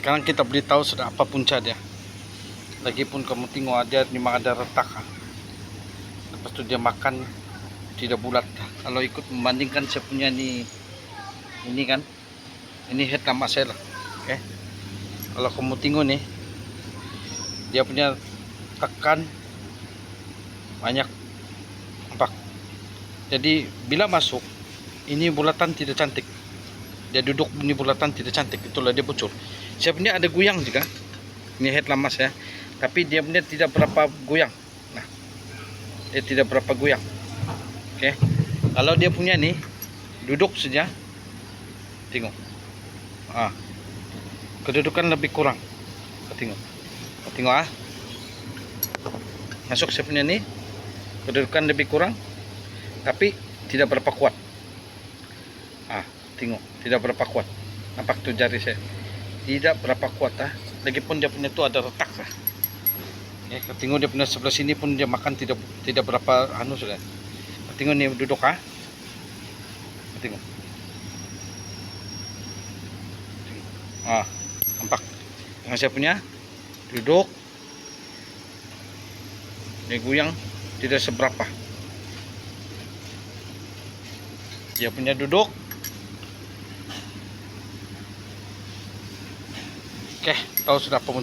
Sekarang kita beritahu sudah apa punca dia. Lagipun kamu tengok dia memang ada retak. Lepas tu dia makan tidak bulat. Kalau ikut membandingkan saya punya ini kan, ini head lama saya lah. Okay. Kalau kamu tengok nih, dia punya tekan banyak, nampak. Jadi bila masuk, ini bulatan tidak cantik. Dia duduk ini bulatan tidak cantik, itulah dia bocor. Saya punya ada goyang juga. Ini head lama saya, tapi dia punya tidak berapa goyang. Nah, dia tidak berapa goyang. Oke. Kalau dia punya nih duduk saja, tengok. Kedudukan lebih kurang. Tengok. Tengok masuk saya punya nih, kedudukan lebih kurang, tapi tidak berapa kuat. Tengok, tidak berapa kuat. Nampak tuh jari saya, tidak berapa kuat. Lagipun dia punya tuh ada retak lah. Ya, tengok dia punya sebelah sini pun dia makan tidak berapa sudah. Tengok nih duduk tengok. Nampak. Yang saya punya duduk, dia goyang tidak seberapa. Dia punya duduk. Oke, tahu sudah pemuncak.